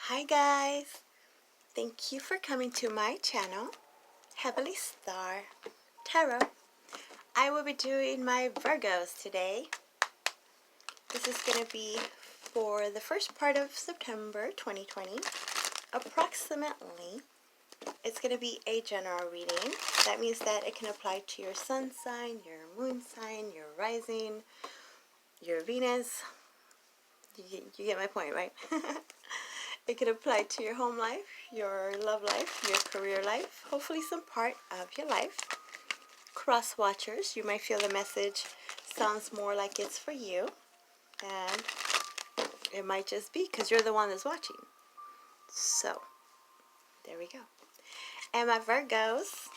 Hi guys, thank you for coming to my channel, Heavenly Star Tarot. I will be doing my Virgos today. This is going to be for the first part of September 2020. Approximately, it's going to be a general reading. That means that it can apply to your sun sign, your moon sign, your rising, your Venus. You get my point, right? It can apply to your home life, your love life, your career life, hopefully some part of your life. Cross watchers, you might feel the message sounds more like it's for you, and it might just be because you're the one that's watching. So, there we go. And my Virgos,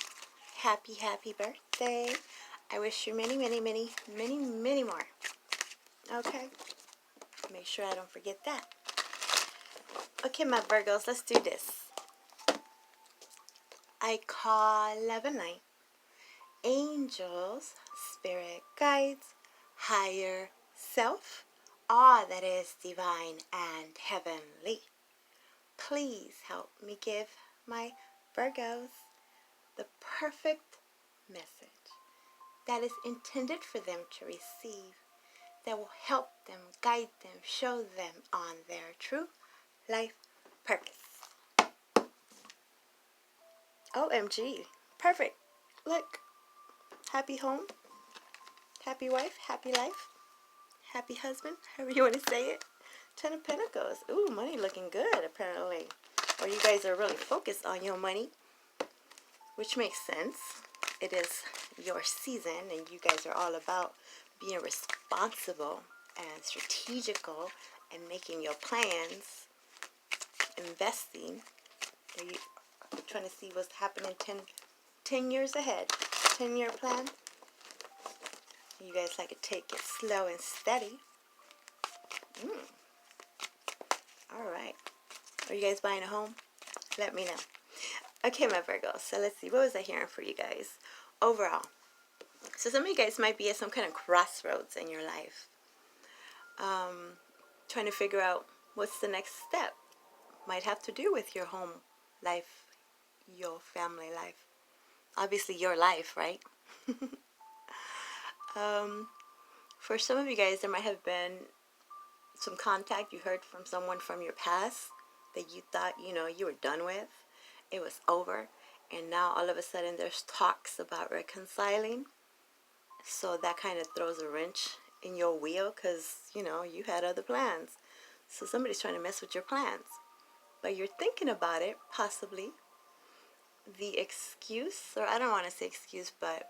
happy birthday. I wish you many more. Okay? Make sure I don't forget that. Okay, my Virgos, let's do this. I call love and light, angels, spirit guides, higher self, all that is divine and heavenly. Please help me give my Virgos the perfect message that is intended for them to receive, that will help them, guide them, show them on their true life purpose. OMG. Perfect. Look. Happy home. Happy wife. Happy life. Happy husband. However you want to say it. 10 of Pentacles. Ooh, money looking good apparently. Or you guys are really focused on your money. Which makes sense. It is your season and you guys are all about being responsible and strategical and making your plans. Investing. Are you trying to see what's happening 10 years ahead? 10-year plan? You guys like to take it slow and steady. Alright. Are you guys buying a home? Let me know. Okay, my Virgos. So let's see. What was I hearing for you guys? Overall. So some of you guys might be at some kind of crossroads in your life. Trying to figure out what's the next step. Might have to do with your home life, your family life. Obviously your life, right? For some of you guys, there might have been some contact you heard from someone from your past that you thought, you were done with. It was over. And now all of a sudden there's talks about reconciling. So that kind of throws a wrench in your wheel because, you had other plans. So somebody's trying to mess with your plans. But you're thinking about it, possibly. The excuse, or I don't want to say excuse, but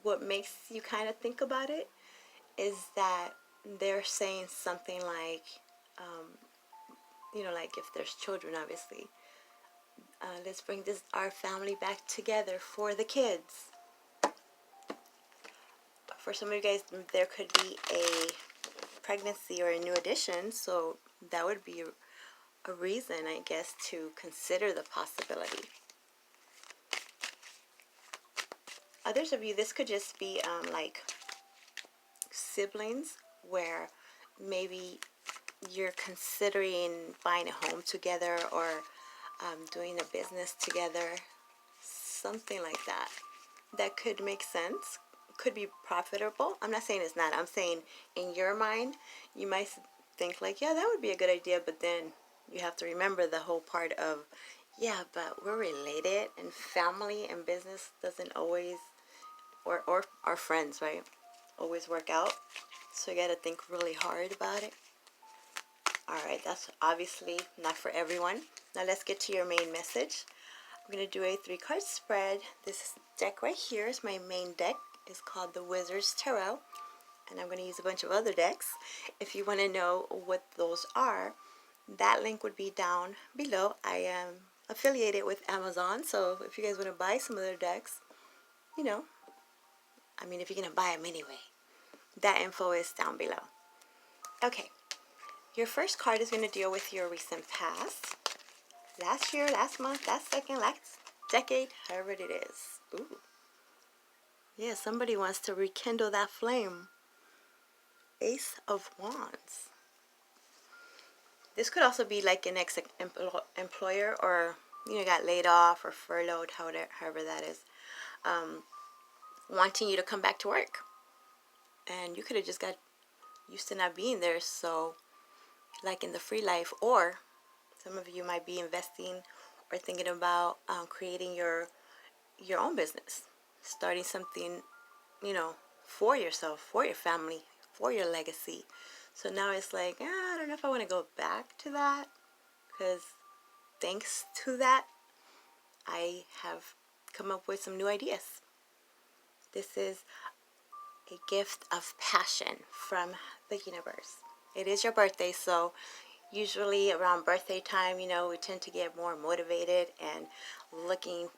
what makes you kind of think about it is that they're saying something like, like if there's children, obviously, let's bring our family back together for the kids. For some of you guys, there could be a pregnancy or a new addition, so that would be a reason, I guess, to consider the possibility. Others of you, this could just be like siblings, where maybe you're considering buying a home together or doing a business together, something like that. That could make sense, could be profitable. I'm not saying it's not. I'm saying in your mind, you might think like, yeah, that would be a good idea, but then you have to remember the whole part of, yeah, but we're related, and family and business doesn't always, or our friends, right, always work out. So you got to think really hard about it. Alright, that's obviously not for everyone. Now let's get to your main message. I'm going to do a 3-card spread. This deck right here is my main deck. It's called the Wizard's Tarot. And I'm going to use a bunch of other decks. If you want to know what those are, that link would be down below. I am affiliated with Amazon, so if you guys want to buy some of their decks, if you're going to buy them anyway, that info is down below. Okay. Your first card is going to deal with your recent past. Last year, last month, last second, last decade, however it is. Ooh. Yeah, somebody wants to rekindle that flame. Ace of Wands. This could also be like an ex-employer, or got laid off or furloughed, however that is, wanting you to come back to work, and you could have just got used to not being there. So, like in the free life, or some of you might be investing or thinking about creating your own business, starting something, for yourself, for your family, for your legacy. So now it's like, I don't know if I want to go back to that, because thanks to that, I have come up with some new ideas. This is a gift of passion from the universe. It is your birthday, so usually around birthday time, we tend to get more motivated and looking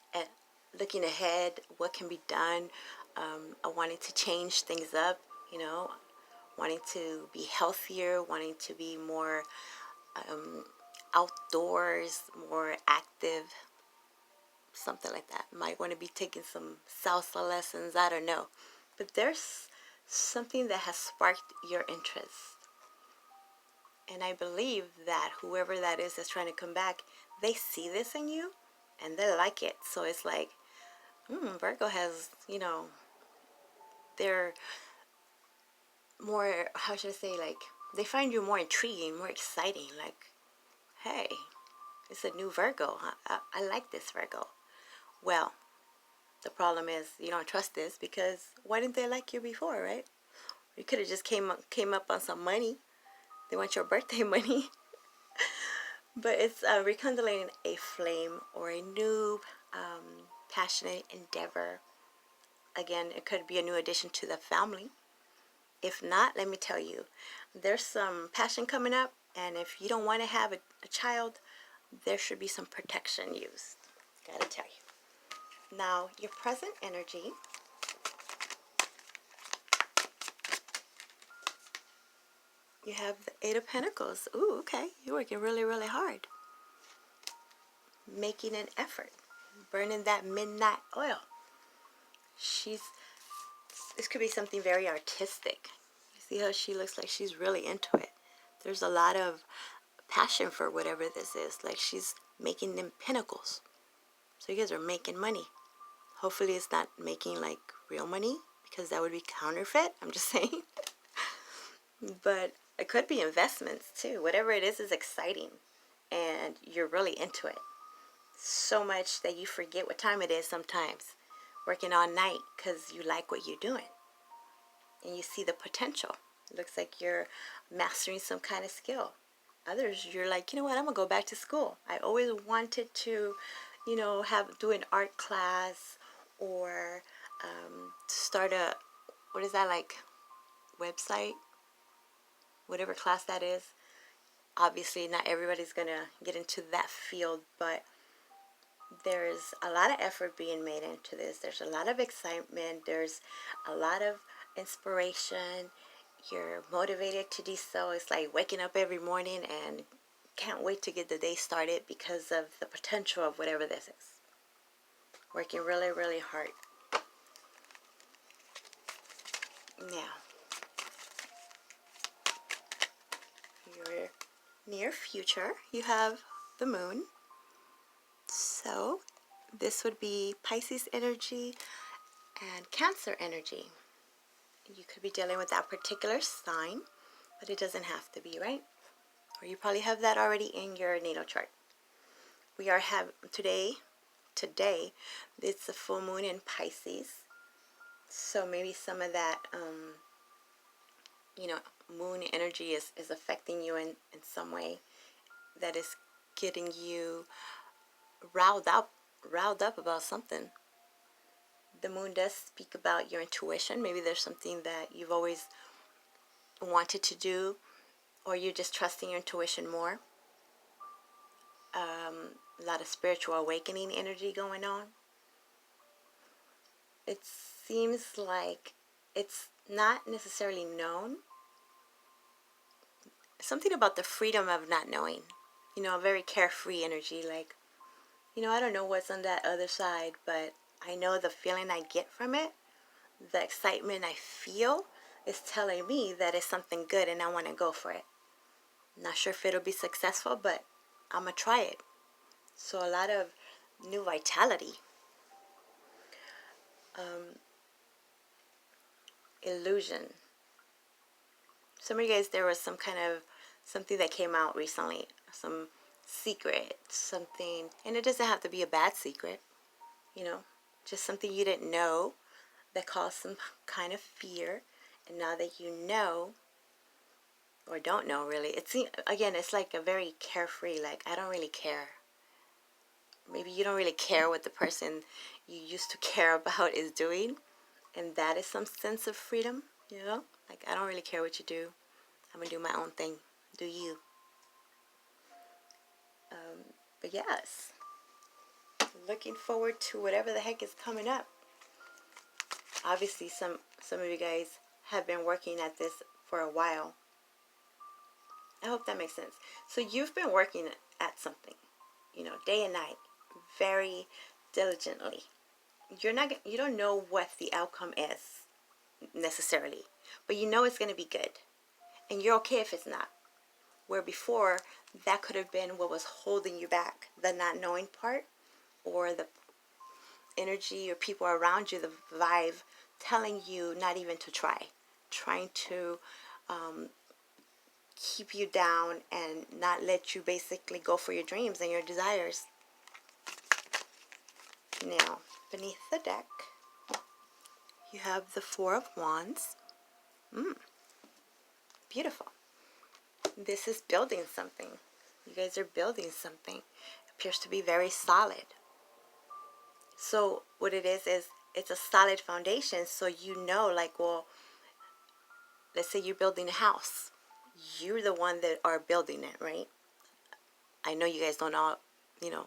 ahead, what can be done, wanting to change things up, wanting to be healthier, wanting to be more outdoors, more active, something like that. Might want to be taking some salsa lessons, I don't know. But there's something that has sparked your interest. And I believe that whoever that is that's trying to come back, they see this in you and they like it. So it's like, Virgo has, they're more, how should I say, like, they find you more intriguing, more exciting. Like, hey, it's a new Virgo. I like this Virgo. Well, the problem is you don't trust this, because why didn't they like you before, right? You could have just came up on some money. They want your birthday money. But it's rekindling a flame or a new passionate endeavor. Again, it could be a new addition to the family. If not, let me tell you, there's some passion coming up, and if you don't want to have a child, there should be some protection used. Gotta tell you. Now, your present energy. You have the Eight of Pentacles. Ooh, okay. You're working really, really hard. Making an effort. Burning that midnight oil. This could be something very artistic. You see how she looks like she's really into it. There's a lot of passion for whatever this is. Like, she's making them pinnacles. So you guys are making money. Hopefully it's not making like real money, because that would be counterfeit. I'm just saying. But it could be investments too. Whatever it is exciting, and you're really into it. So much that you forget what time it is sometimes. Working all night because you like what you're doing. And you see the potential. It looks like you're mastering some kind of skill. Others, you're like, you know what, I'm going to go back to school. I always wanted to, do an art class, or start a, what is that, like, website? Whatever class that is. Obviously, not everybody's going to get into that field, but there's a lot of effort being made into this. There's a lot of excitement. There's a lot of inspiration. You're motivated to do so. It's like waking up every morning and can't wait to get the day started because of the potential of whatever this is. Working really, really hard. Now, your near future, you have the moon. So this would be Pisces energy and Cancer energy. You could be dealing with that particular sign, but it doesn't have to be, right? Or you probably have that already in your natal chart. We are today, it's a full moon in Pisces. So maybe some of that, moon energy is affecting you in some way, that is getting you riled up about something. The moon does speak about your intuition. Maybe there's something that you've always wanted to do, or you're just trusting your intuition more. A lot of spiritual awakening energy going on. It seems like it's not necessarily known. Something about the freedom of not knowing. A very carefree energy, like, I don't know what's on that other side, but I know the feeling I get from it, the excitement I feel, is telling me that it's something good and I want to go for it. Not sure if it'll be successful, but I'm going to try it. So a lot of new vitality. Illusion. Some of you guys, there was some kind of something that came out recently. Some secret, something. And it doesn't have to be a bad secret. You know, just something you didn't know that caused some kind of fear. And now that you know, or don't know really, it's, again, it's like a very carefree, like, I don't really care. Maybe you don't really care what the person you used to care about is doing, and that is some sense of freedom, you know? Like, I don't really care what you do. I'm gonna do my own thing. Do you? But yes, looking forward to whatever the heck is coming up. Obviously, some of you guys have been working at this for a while. I hope that makes sense. So you've been working at something, you know, day and night, very diligently. You don't know what the outcome is necessarily, but you know it's going to be good, and you're okay if it's not. Where before, that could have been what was holding you back, the not knowing part, or the energy or people around you, the vibe telling you not even to try, trying to keep you down and not let you basically go for your dreams and your desires. Now, beneath the deck, you have the Four of Wands. Beautiful. This is building something. You guys are building something. It appears to be very solid. So what it is it's a solid foundation. So you know, like, well, let's say you're building a house. You're the one that are building it, right? I know you guys don't all, you know,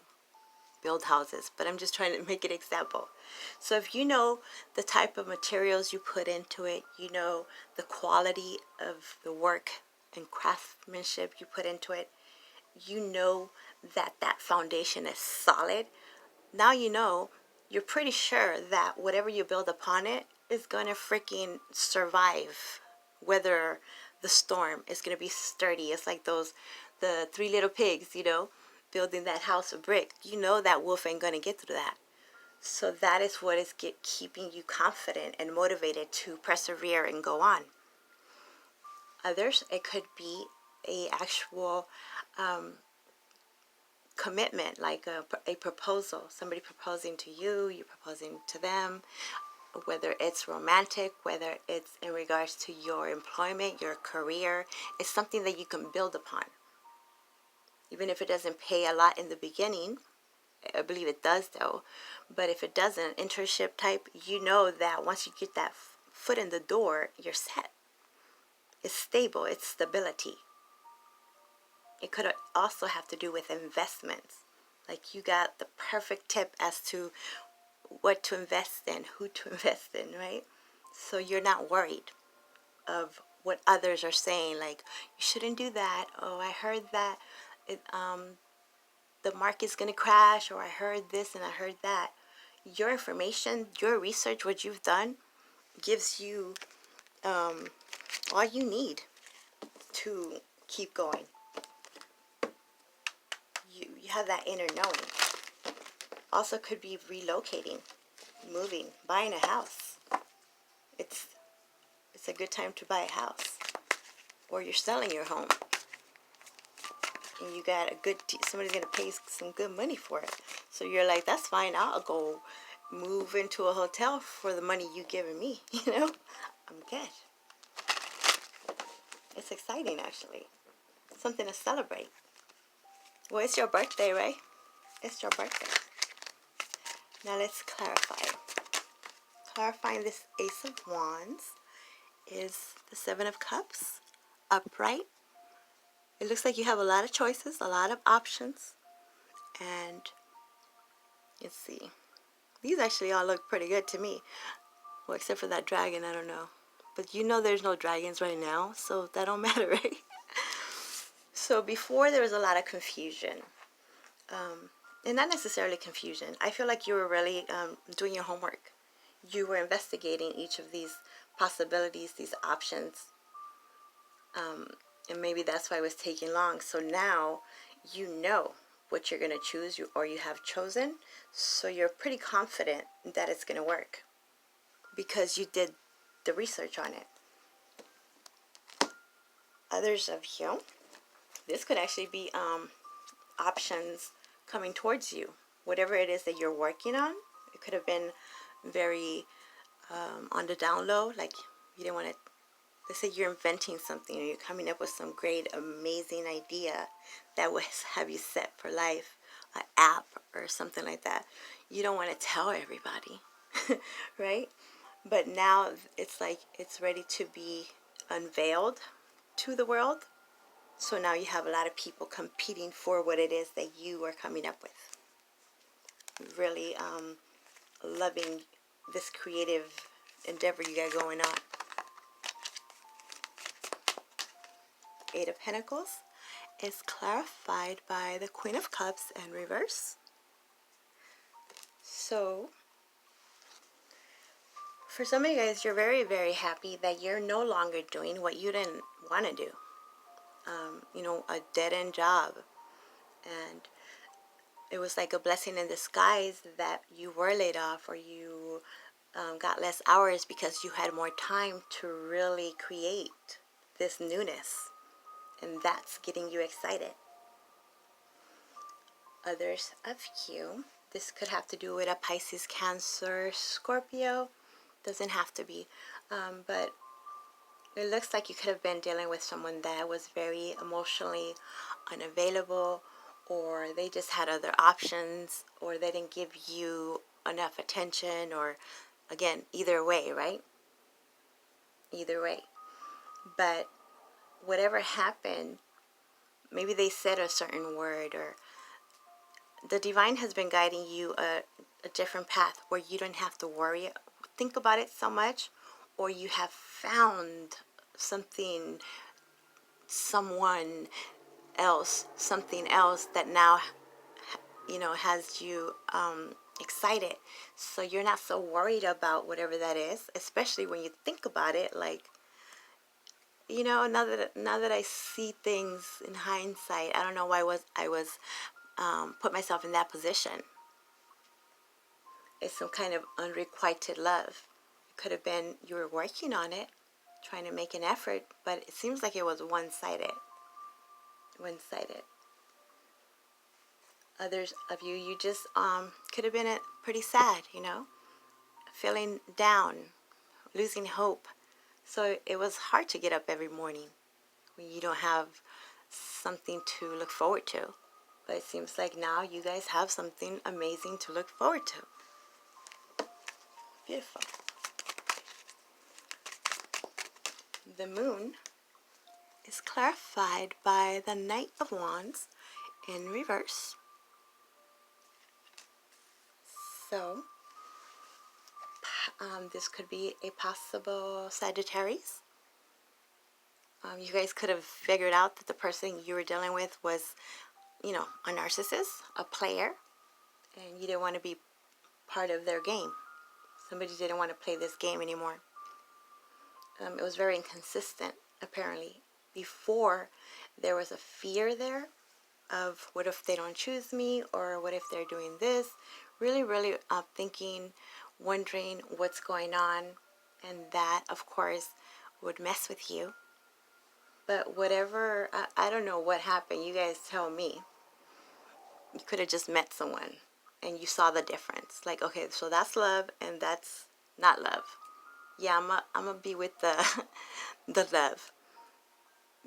build houses, but I'm just trying to make an example. So if you know the type of materials you put into it, you know the quality of the work and craftsmanship you put into it, you know that that foundation is solid. Now you know, you're pretty sure that whatever you build upon it is going to freaking survive, whether the storm is going to be sturdy. It's like the Three Little Pigs, you know, building that house of brick. You know that wolf ain't going to get through that. So that is what is keeping you confident and motivated to persevere and go on. Others, it could be a actual commitment, like a proposal, somebody proposing to you, you're proposing to them, whether it's romantic, whether it's in regards to your employment, your career. It's something that you can build upon. Even if it doesn't pay a lot in the beginning, I believe it does though, but if it doesn't, internship type, you know that once you get that foot in the door, you're set. It's stable, it's stability. It could also have to do with investments. Like you got the perfect tip as to what to invest in, who to invest in, right? So you're not worried of what others are saying, like, you shouldn't do that. Oh, I heard that the market's going to crash, or I heard this and I heard that. Your information, your research, what you've done, gives you all you need to keep going. You have that inner knowing. Also could be relocating, moving, buying a house. It's a good time to buy a house. Or you're selling your home. And you got a good, somebody's going to pay some good money for it. So you're like, that's fine, I'll go move into a hotel for the money you giving me, you know? I'm good. It's exciting, actually. Something to celebrate. Well, it's your birthday, right? It's your birthday. Now let's clarify. Clarifying this Ace of Wands is the Seven of Cups, upright. It looks like you have a lot of choices, a lot of options. And let's see. These actually all look pretty good to me. Well, except for that dragon, I don't know. But you know there's no dragons right now, so that don't matter, right? So before there was a lot of confusion. And not necessarily confusion. I feel like you were really doing your homework. You were investigating each of these possibilities, these options. And maybe that's why it was taking long. So now you know what you're going to choose, or you have chosen. So you're pretty confident that it's going to work because you did the research on it. Others of you, this could actually be options coming towards you. Whatever it is that you're working on, it could have been very on the down low, like you didn't want to. Let's say you're inventing something, or you're coming up with some great, amazing idea that will have you set for life, an app or something like that. You don't want to tell everybody, right? But now it's like it's ready to be unveiled to the world. So now you have a lot of people competing for what it is that you are coming up with. Really loving this creative endeavor you got going on. Eight of Pentacles is clarified by the Queen of Cups in reverse. So, for some of you guys, you're very, very happy that you're no longer doing what you didn't want to do. You know, a dead-end job. And it was like a blessing in disguise that you were laid off, or you got less hours because you had more time to really create this newness. And that's getting you excited. Others of you, this could have to do with a Pisces, Cancer, Scorpio. Doesn't have to be. But it looks like you could have been dealing with someone that was very emotionally unavailable, or they just had other options, or they didn't give you enough attention, or again, either way, right? Either way. But whatever happened, maybe they said a certain word, or the divine has been guiding you a different path where you don't have to worry, think about it so much, or you have found something, someone else, something else that now, you know, has you excited. So you're not so worried about whatever that is, especially when you think about it, like, you know, now that I see things in hindsight, I don't know why I was put myself in that position. It's some kind of unrequited love. It could have been you were working on it, trying to make an effort, but it seems like it was one-sided. One-sided. Others of you, you just could have been pretty sad, you know, feeling down, losing hope. So it was hard to get up every morning when you don't have something to look forward to. But it seems like now you guys have something amazing to look forward to. Beautiful. The moon is clarified by the Knight of Wands in reverse. So, this could be a possible Sagittarius. You guys could have figured out that the person you were dealing with was, you know, a narcissist, a player, and you didn't want to be part of their game. Somebody didn't want to play this game anymore. It was very inconsistent, apparently. Before, there was a fear there of what if they don't choose me, or what if they're doing this. Really, really thinking, wondering what's going on, and that, of course, would mess with you. But whatever, I don't know what happened. You guys tell me. You could have just met someone and you saw the difference. Like, okay, so that's love and that's not love. Yeah, I'm gonna be with the the love,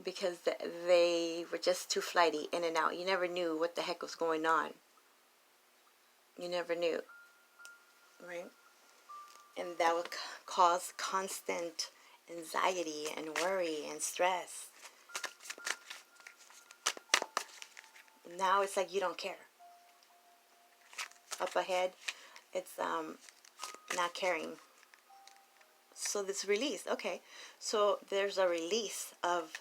because they were just too flighty, in and out. You never knew what the heck was going on. You never knew, right? And that would cause constant anxiety and worry and stress. Now it's like you don't care. Up ahead, it's not caring. So this release, okay. So there's a release of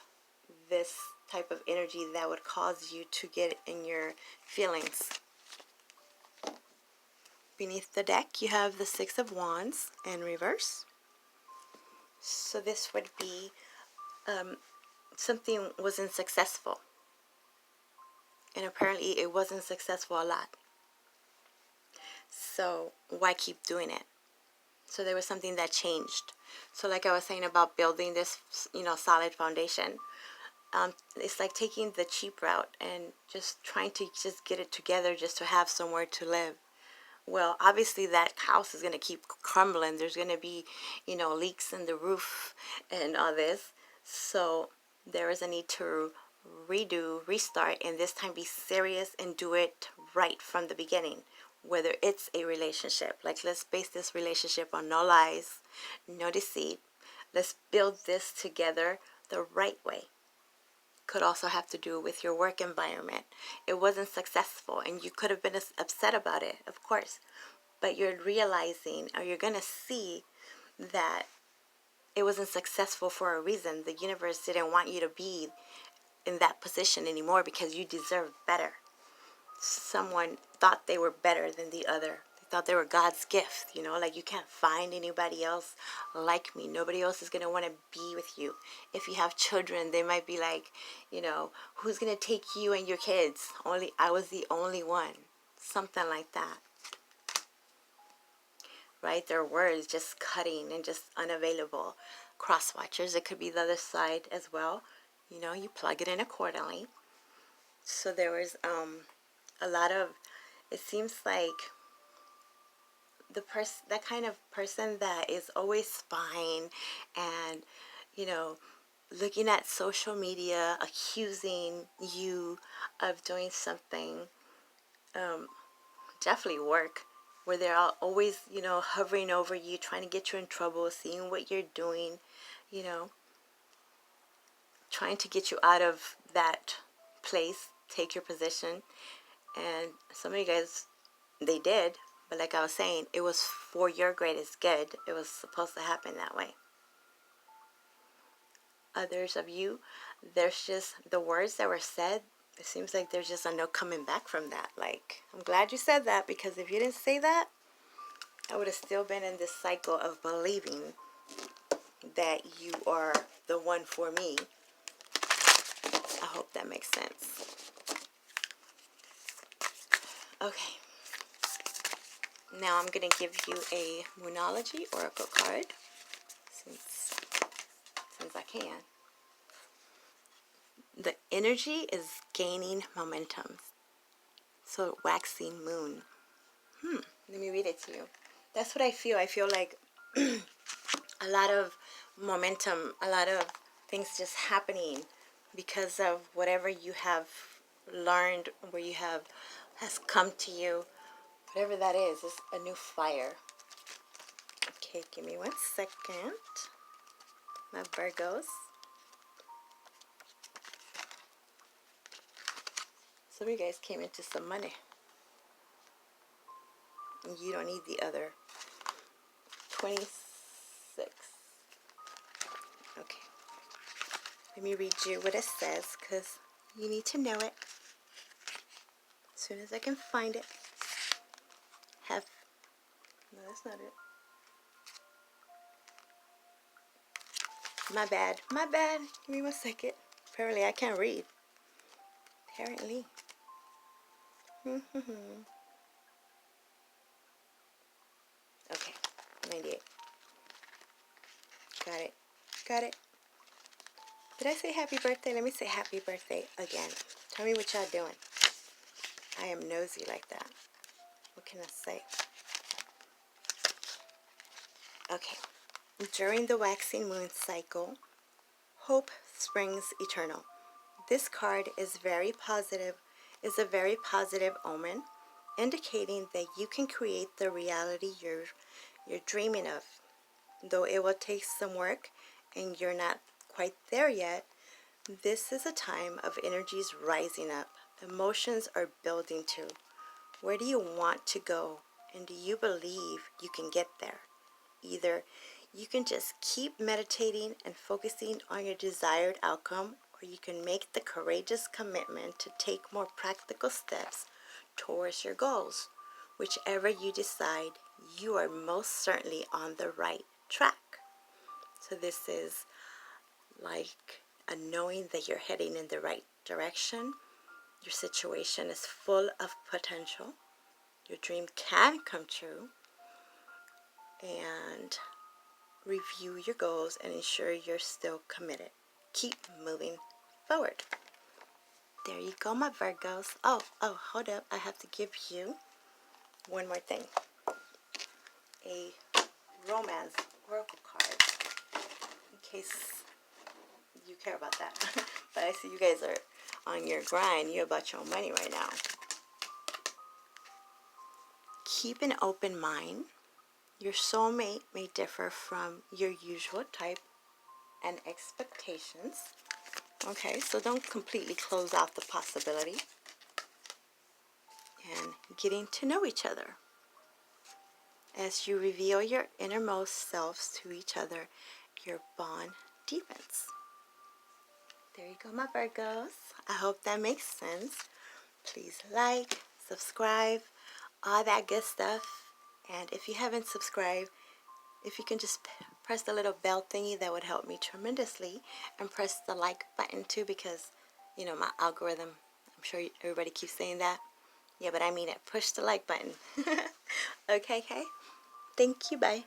this type of energy that would cause you to get in your feelings. Beneath the deck, you have the Six of Wands in reverse. So this would be something wasn't successful. And apparently it wasn't successful a lot. So why keep doing it? So there was something that changed. So like I was saying about building this, solid foundation. It's like taking the cheap route and just trying to just get it together just to have somewhere to live. Well, obviously that house is going to keep crumbling. There's going to be, leaks in the roof and all this. So there is a need to redo, restart, and this time be serious and do it right from the beginning. Whether it's a relationship, like let's base this relationship on no lies, no deceit. Let's build this together the right way. Could also have to do with your work environment. It wasn't successful and you could have been upset about it, of course. But you're realizing, or you're going to see that it wasn't successful for a reason. The universe didn't want you to be in that position anymore because you deserve better. Someone thought they were better than the other. They thought they were God's gift, like you can't find anybody else like me. Nobody else is going to want to be with you. If you have children, they might be like, who's going to take you and your kids? I was the only one. Something like that. Right? Their words just cutting and just unavailable. Cross watchers, it could be the other side as well. You plug it in accordingly. So there was a lot of, it seems like that kind of person that is always spying and, looking at social media, accusing you of doing something, definitely work, where they're always, hovering over you, trying to get you in trouble, seeing what you're doing, trying to get you out of that place, take your position. And some of you guys, they did, but like I was saying, it was for your greatest good. It was supposed to happen that way. Others of you, there's just the words that were said, it seems like there's just no coming back from that. Like, I'm glad you said that, because if you didn't say that, I would have still been in this cycle of believing that you are the one for me. I hope that makes sense. Okay. Now I'm going to give you a Moonology Oracle card, since I can. The energy is gaining momentum. So, waxing moon. Let me read it to you. That's what I feel. I feel like a lot of momentum, a lot of things just happening because of whatever you have learned, where you has come to you. Whatever that is a new fire. Okay, give me 1 second. My Virgos. Some of you guys came into some money. And you don't need the other 26. Okay. Let me read you what it says, because you need to know it. As soon as I can find it. No, that's not it. My bad. Give me 1 second. Apparently I can't read. Apparently. Okay. 98. Got it. Did I say happy birthday? Let me say happy birthday again. Tell me what y'all doing. I am nosy like that. What can I say? Okay. During the waxing moon cycle, hope springs eternal. This card is a very positive omen, indicating that you can create the reality you're dreaming of. Though it will take some work and you're not quite there yet, this is a time of energies rising up. Emotions are building too. Where do you want to go, and do you believe you can get there? Either you can just keep meditating and focusing on your desired outcome, or you can make the courageous commitment to take more practical steps towards your goals. Whichever you decide, you are most certainly on the right track. So this is like a knowing that you're heading in the right direction. Your situation is full of potential. Your dream can come true. And review your goals and ensure you're still committed. Keep moving forward. There you go, my Virgos. Oh, hold up. I have to give you one more thing. A romance oracle card. In case you care about that. But I see you guys are on your grind. You're about your own money right now. Keep an open mind. Your soulmate may differ from your usual type and expectations. Okay, so don't completely close out the possibility. And getting to know each other. As you reveal your innermost selves to each other, your bond deepens. There you go, my Virgos. I hope that makes sense. Please like, subscribe, all that good stuff. And if you haven't subscribed, if you can just press the little bell thingy, that would help me tremendously. And press the like button too, because, you know, my algorithm, I'm sure everybody keeps saying that. Yeah, but I mean it. Push the like button. Okay. Thank you. Bye.